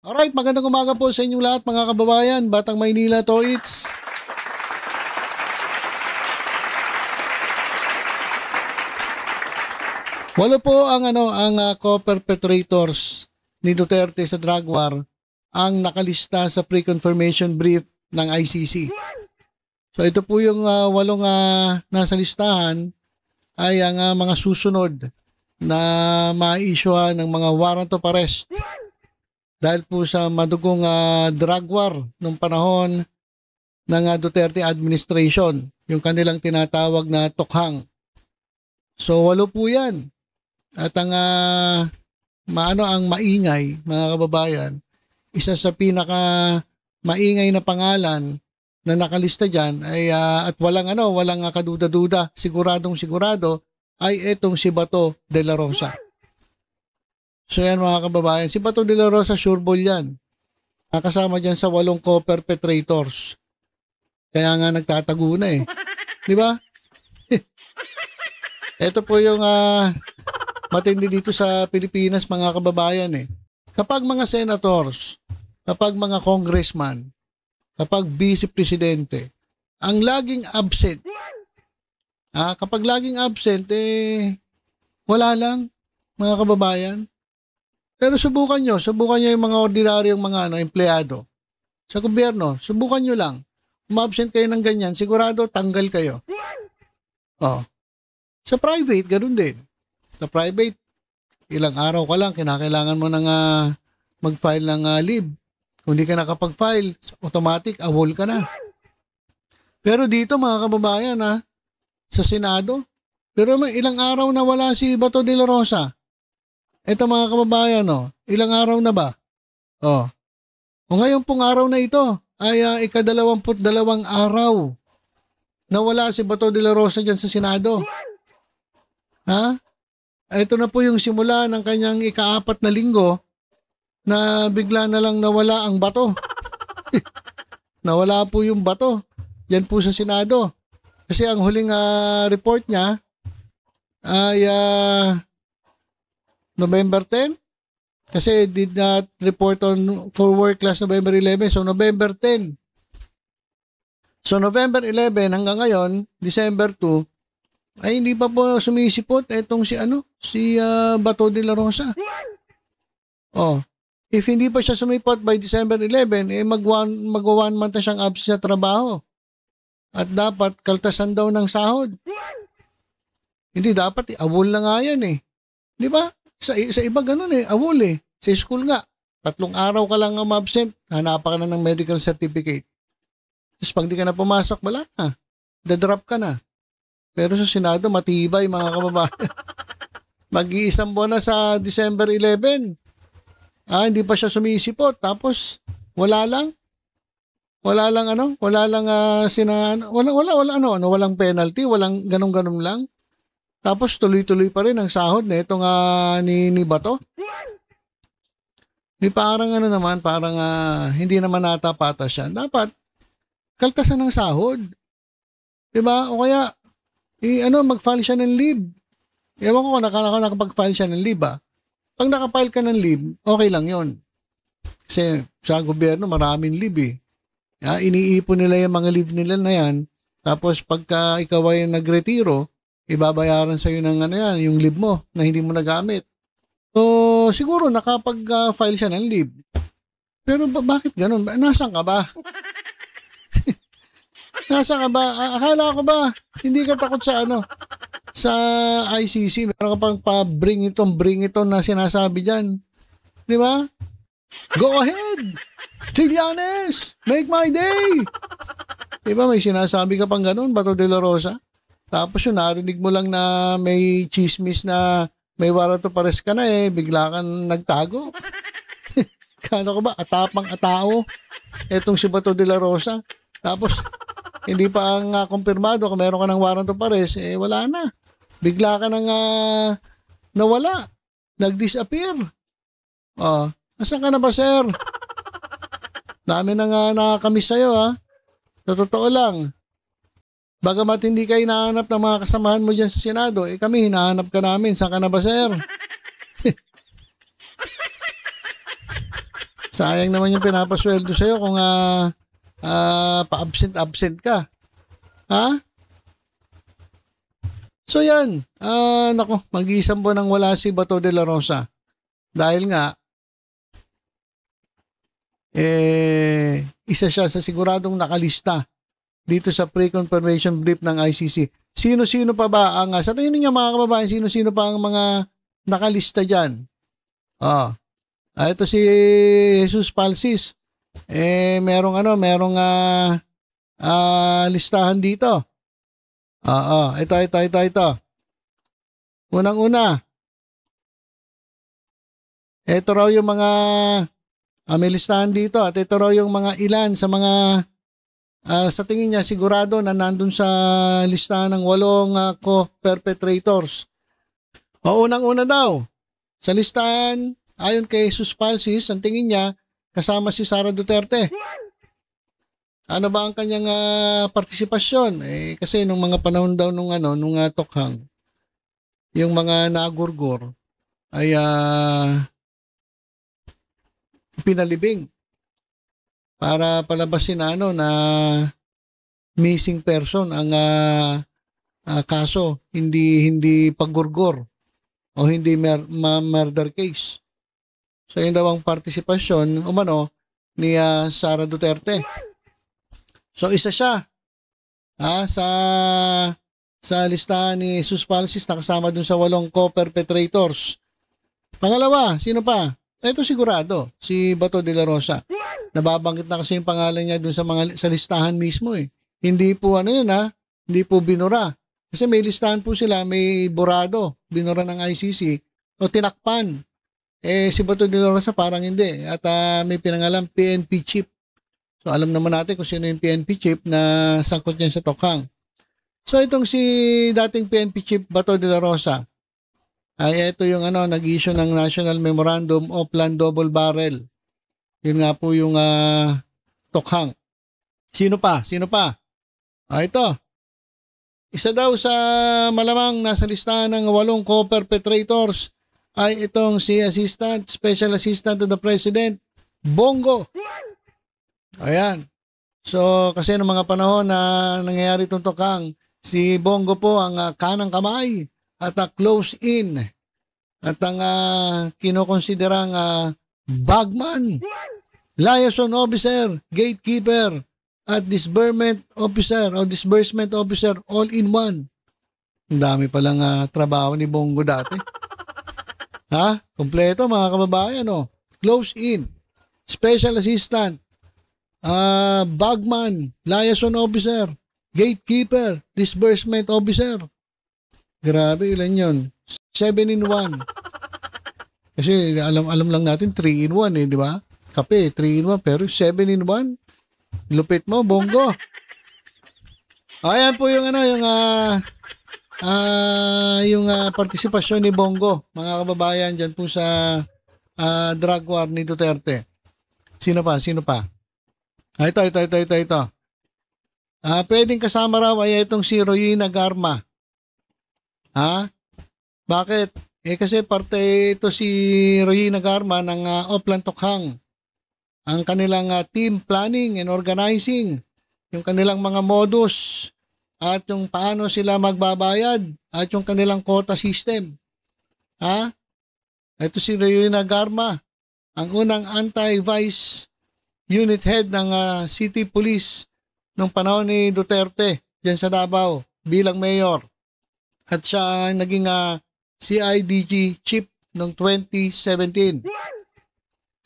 Alright, magandang umaga po sa inyong lahat mga kababayan. Batang Maynila to it's. Walo po ang co-perpetrators ni Duterte sa drug war ang nakalista sa pre-confirmation brief ng ICC. So ito po yung walong nasa listahan ay ang mga susunod na ma-issuehan ng mga warrant of arrest dahil po sa madugong drug war nung panahon ng Duterte administration, yung kanilang tinatawag na tokhang. So 8 po yan. At ang maingay, mga kababayan, isa sa pinaka maingay na pangalan na nakalista diyan ay at walang kaduda-duda, siguradong sigurado ay etong si Bato de la Rosa. So yan mga kababayan, si Bato de la Rosa sureball yan. Nakasama diyan sa 8 co-perpetrators. Kaya nga nagtatago na eh. Di ba? Ito po yung matindi dito sa Pilipinas mga kababayan eh. Kapag mga senators, kapag mga congressman, kapag vice-presidente, ang laging absent, kapag laging absent, wala lang mga kababayan. Pero subukan nyo yung mga ordinaryong mga empleyado sa gobyerno, subukan nyo lang. Umabsent kayo ng ganyan, sigurado tanggal kayo. Oh. Sa private, ganun din. Sa private, ilang araw ka lang, kinakailangan mo nang mag-file ng leave. Kung di ka nakapag-file, automatic, awol ka na. Pero dito mga kababayan, sa Senado, pero may ilang araw na wala si Bato de la Rosa. Ito mga kababayan, ilang araw na ba? O ngayon pong araw na ito ay ika-22 araw na wala si Bato de la Rosa dyan sa Senado. Ito na po yung simula ng kanyang ika-4 na linggo na bigla na lang nawala ang bato. Nawala po yung bato yan po sa Senado. Kasi ang huling report niya ay November 10. Kasi did not report for work last November 11. So November 10. So November 11 hanggang ngayon, December 2, ay hindi pa po sumisipot etong si Bato de la Rosa. If hindi pa siya sumipot by December 11, mag-1 month na siyang absent sa trabaho. At dapat kaltasan daw ng sahod. Hindi dapat, awol na nga yan eh. Di ba? Sa iba ganun eh, awol eh. Sa school nga, 3 araw ka lang absent, hanapan ka na ng medical certificate. Tapos pag di ka na pumasok, wala na. Dadrop ka na. Pero sa Senado, matibay mga kababayan. Mag-iisang buwan na sa December 11. Hindi pa siya sumisipot. Tapos, walang penalty, walang ganun-ganun lang. Tapos tuloy-tuloy pa rin ang sahod na itong ni Bato. Parang hindi naman natapatas siya. Dapat kaltasan ng sahod. Diba? O kaya mag-file siya ng leave. Ewan ko kung nakapag-file siya ng leave Pag nakapile ka ng leave, okay lang yon. Kasi sa gobyerno maraming leave iniipon nila yung mga leave nila na yan. Tapos pagka ikaw ay nagretiro, ibabayaran sa'yo ng yung leave mo na hindi mo nagamit. So, siguro nakapag-file siya ng leave. Pero bakit ganun? Nasaan ka ba? Nasaan ka ba? Akala ko ba, hindi ka takot sa sa ICC. Meron ka pang bring ito na sinasabi dyan. Di ba? Go ahead! Trillanes! Make my day! Di ba may sinasabi ka pang ganun, Bato de la Rosa? Tapos yun, narinig mo lang na may chismis na may warrant of arrest ka na bigla kang nagtago. Kano ko ba? Atapang-atao. Etong si Bato de la Rosa. Tapos, hindi pa ang kumpirmado kung meron ka ng warrant of arrest, wala na. Bigla ka nang nawala. Nag-disappear. Asan ka na ba, sir? Dami na nga nakakamiss sa'yo, Sa totoo lang. Bagamat hindi kayo hinahanap ng mga kasamahan mo dyan sa Senado, kami hinahanap ka namin. Saan ka na ba, sir? Sayang naman yung pinapasweldo sa'yo kung pa-absent ka. Ha? So yan, nako, mag-iisang buwan nang wala si Bato de la Rosa. Dahil nga, isa siya sa siguradong nakalista dito sa pre-confirmation brief ng ICC. Sino-sino pa ba ang, sa tingin niyo mga kababayan, sino-sino pa ang mga nakalista dyan? Ito si Jesus Palsis. Merong listahan dito. Ito. Unang-una. Ito raw yung mga may listahan dito at ito raw yung mga ilan sa mga sa tingin niya sigurado na nandun sa listahan ng 8 co-perpetrators. Unang-una daw sa listahan ayon kay Jesus Palsis, ang tingin niya kasama si Sara Duterte. Ano ba ang kanyang partisipasyon? Kasi nung mga panahon daw nung tokhang, yung mga nagurgur ay pinalibing para palabasin na missing person ang kaso, hindi paggurgur o hindi murder case. So yun daw ang partisipasyon ni Sara Duterte. So isa siya sa listahan ni Jesus Palsis na kasama dun sa 8 co-perpetrators. Pangalawa, sino pa? Ito sigurado, si Bato de la Rosa. Nababanggit na kasi yung pangalan niya dun sa listahan mismo eh. Hindi po hindi po binura. Kasi may listahan po sila, may burado, binura ng ICC o tinakpan. Si Bato de la Rosa parang hindi. At may pinangalan PNP chief. So alam naman natin kung sino yung PNP chief na sangkot niya sa tokhang. So itong si dating PNP chief Bato de la Rosa, ay ito yung nag-issue ng National Memorandum of Land Double Barrel. Yun nga po yung tokhang. Sino pa? Ito. Isa daw sa malamang nasa listahan ng 8 co-perpetrators ay itong si Special Assistant to the President, Bongo. Ayan. So kasi noong mga panahon na nangyayari itong tokhang, si Bongo po ang kanang kamay at close in at ang kinokonsiderang bagman, liaison officer, gatekeeper at disbursement officer all in one. Ang dami palang trabaho ni Bongo dati. Kompleto mga kababayan. Close in, special assistant, bagman, liaison officer, gatekeeper, disbursement officer. Grabe, ilan yun? 7 in 1. Kasi alam lang natin 3 in 1 di ba? Kape, 3 in 1, pero 7 in 1. Lupit mo, Bongo. Ayan po yung partisipasyon ni Bongo, mga kababayan dyan po sa drug war ni Duterte. Sino pa? Ito. Pwedeng kasama raw ay itong si Royina Garma. Bakit? Kasi parte ito si Royina Garma ng Oplan Tokhang. Ang kanilang team planning and organizing, yung kanilang mga modus at yung paano sila magbabayad at yung kanilang quota system. Ito si Royina Garma, ang unang anti-vice unit head ng city police nung panahon ni Duterte dyan sa Davao bilang mayor. At siya naging CIDG chief noong 2017.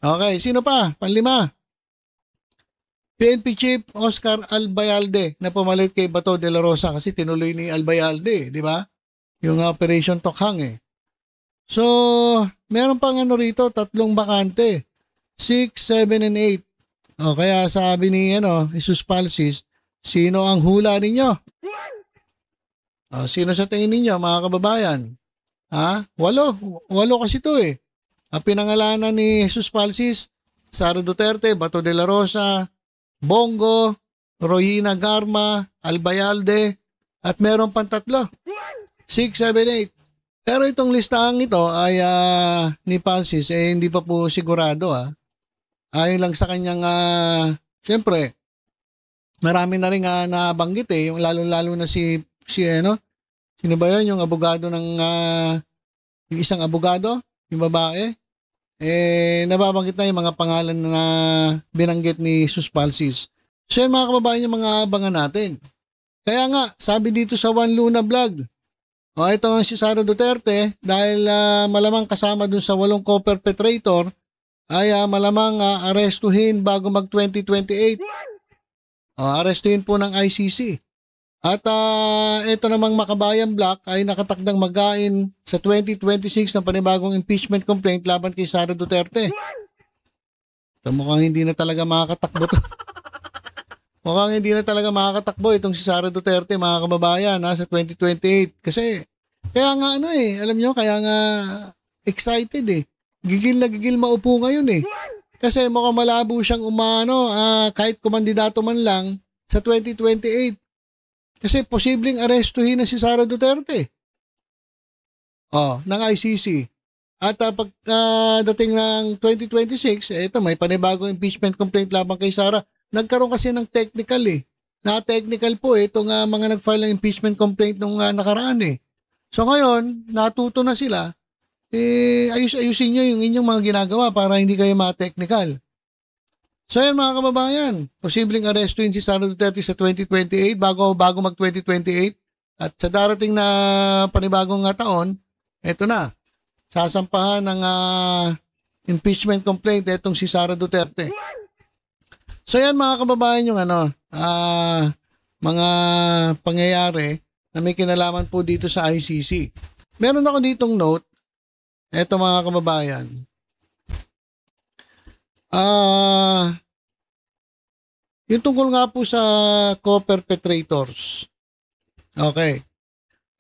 Okay, sino pa? Panlima. PNP chief Oscar Albayalde na pumalit kay Bato de la Rosa kasi tinuloy ni Albayalde, di ba? Yung Operation Tokhang So, meron pang rito, 3 bakante. 6, 7, and 8. Kaya sabi ni Jesus Palsis, sino ang hula ninyo? Sino sa tingin ninyo, mga kababayan? 8 kasi ito Ang pinangalanan ni Jesus Palsis, Sara Duterte, Bato de la Rosa, Bongo, Royina Garma, Albayalde, at meron pang 3. 6, 7, 8. Pero itong listahang ito ay ni Palsis, hindi pa po sigurado Ayon lang sa kanyang, siyempre, marami na rin nabanggit yung lalo-lalo na sino ba yun, yung abogado yung isang abogado, yung babae, nababanggit na yung mga pangalan na binanggit ni Sus Palsis. So yan mga kababayan yung mga abangan natin. Kaya nga, sabi dito sa Juan Luna Vlog, ito ang si Sara Duterte, dahil malamang kasama dun sa 8 co-perpetrator, ay malamang arestuhin bago mag 2028. Arestuhin po ng ICC. At ito namang Makabayan Black ay nakatakdang magain sa 2026 ng panibagong impeachment complaint laban kay Sara Duterte. So, mukhang hindi na talaga makakatakbo to. Mukhang hindi na talaga makakatakbo itong si Sara Duterte, mga kababayan, sa 2028. Kasi, kaya nga alam nyo, kaya nga excited Gigil na gigil maupo ngayon Kasi mukhang malabo siyang kahit kumandidato man lang sa 2028. Kasi posibleng arestuhin na si Sara Duterte. Ng ICC. At pagdating ng 2026, ito may panibagong impeachment complaint laban kay Sara. Nagkaroon kasi ng technical Na-technical po itong mga nag-file ng impeachment complaint nung nakaraan So ngayon, natuto na sila. Ayusin nyo yung inyong mga ginagawa para hindi kayo ma-technical. So yan mga kababayan, posibleng arestuin si Sara Duterte sa 2028 bago mag 2028. At sa darating na panibagong taon, eto na, sasampahan ng impeachment complaint etong si Sara Duterte. So yan mga kababayan yung mga pangyayari na may kinalaman po dito sa ICC. Meron ako ditong note. Eto mga kababayan. Yung tungkol nga po sa co-perpetrators. Okay.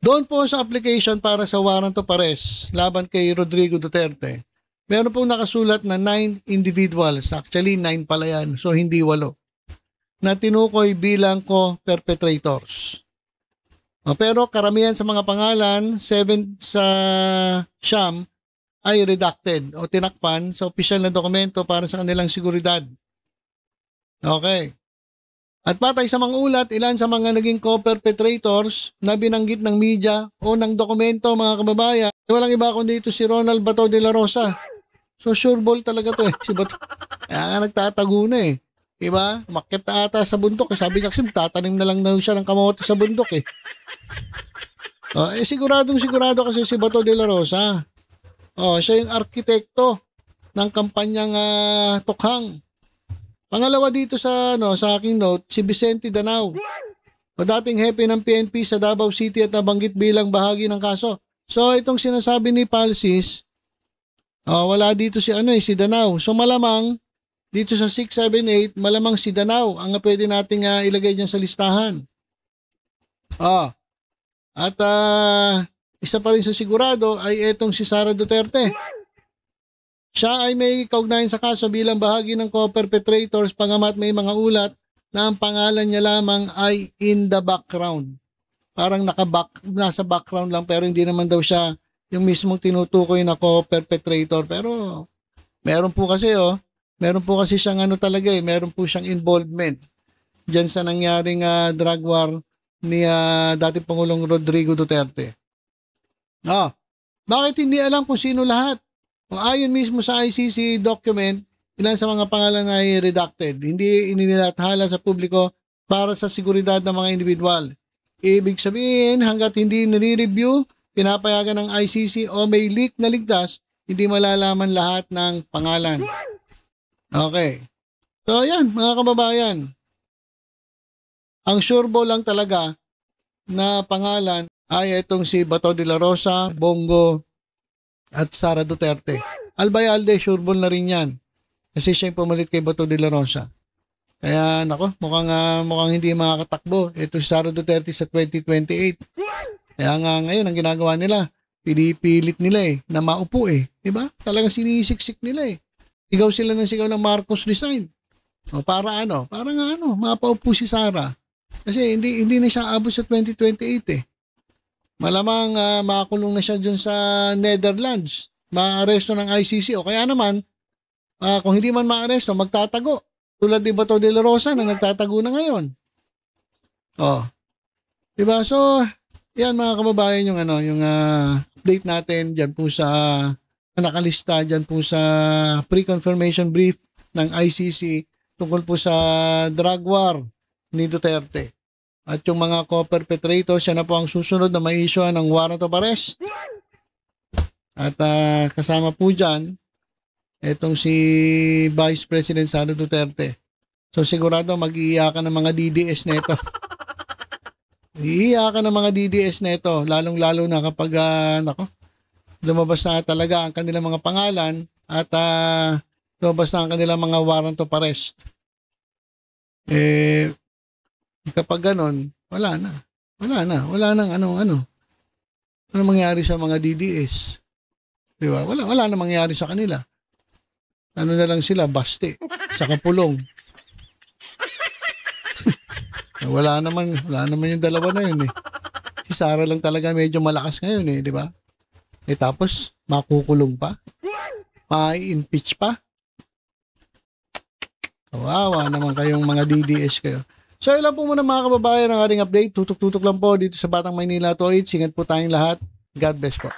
Doon po sa application para sa warrant of arrest laban kay Rodrigo Duterte, meron pong nakasulat na 9 individuals. Actually, 9 pala yan. So, hindi 8. Na tinukoy bilang co-perpetrators. Pero karamihan sa mga pangalan, 7 sa siyam, ay redacted o tinakpan sa opisyal na dokumento para sa kanilang seguridad. Okay. At patay sa mga ulat, ilan sa mga naging co-perpetrators na binanggit ng media o ng dokumento mga kababayan, walang iba kundi ito si Ronald Bato de la Rosa. So sure ball talaga to si Bato. Kaya nga nagtatago na Diba? Umakyat na ata sa bundok. Sabi niya kasi tatanim na lang daw siya ng kamote sa bundok Siguradong-sigurado kasi si Bato de la Rosa. Siya yung arkitekto ng kampanyang Tukhang. Pangalawa dito sa aking note, si Vicente Danao. Dating hepe ng PNP sa Davao City at nabanggit bilang bahagi ng kaso. So itong sinasabi ni Palsis, wala dito si Danao. So malamang dito sa 678, malamang si Danao ang pwede nating ilagay diyan sa listahan. At isa pa rin sa sigurado ay etong si Sara Duterte. Siya ay may kaugnayan sa kaso bilang bahagi ng co-perpetrators pangamat may mga ulat na ang pangalan niya lamang ay in the background. Parang nasa background lang pero hindi naman daw siya yung mismong tinutukoy na co-perpetrator. Pero meron po kasi siyang meron po siyang involvement dyan sa nangyaring drug war ni dating Pangulong Rodrigo Duterte. Bakit hindi alam kung sino lahat? Ayon mismo sa ICC document, ilan sa mga pangalan ay redacted. Hindi inilathala sa publiko para sa seguridad ng mga individual. Ibig sabihin, hanggat hindi nire-review, pinapayagan ng ICC o may leak na ligtas, hindi malalaman lahat ng pangalan. Okay. So, yan, mga kababayan. Ang surebo lang talaga na pangalan ay itong si Bato de la Rosa, Bongo, at Sara Duterte. Albayalde, sureball na rin yan. Kasi siya yung pumalit kay Bato de la Rosa. Kaya, mukhang hindi makakatakbo. Ito si Sara Duterte sa 2028. Kaya nga ngayon, ang ginagawa nila, pinipilit nila na maupo Diba? Talagang sinisiksik nila Sigaw sila ng sigaw ng Marcos resign. Para mapaupo si Sara. Kasi hindi na siya abot sa 2028 Malamang makakulong na siya dun sa Netherlands. Maaresto ng ICC. O kaya naman, Kung hindi man maaresto, magtatago. Tulad ni Bato de la Rosa na nagtatago na ngayon. Oh. Diba? So, yan mga kababayan yung yung update natin diyan po sa nakalista diyan po sa pre-confirmation brief ng ICC tungkol po sa drug war ni Duterte. At yung mga co-perpetrators, siya na po ang susunod na ma-issue ng warrant of arrest. At kasama po dyan, etong si Vice President Sara Duterte. So sigurado mag-iiyakan ng mga DDS neto. Iiyakan ng mga DDS neto, lalong-lalo na kapag lumabas na talaga ang kanilang mga pangalan at lumabas na ang kanilang mga warrant of arrest. Kapag ganon, wala nang ano mangyari sa mga DDS. Di ba? Wala na mangyari sa kanila. Ano na lang sila, baste, sa kapulong. Wala naman yung dalawa na yun eh. Si Sara lang talaga medyo malakas ngayon eh, di ba? Tapos, makukulong pa? Ma-impeach pa? Kawawa naman kayong mga DDS kayo. So, ilan po muna mga kababayan ang ating update. Tutok-tutok lang po dito sa Batang Maynila to 8. Ingat po tayong lahat. God bless po.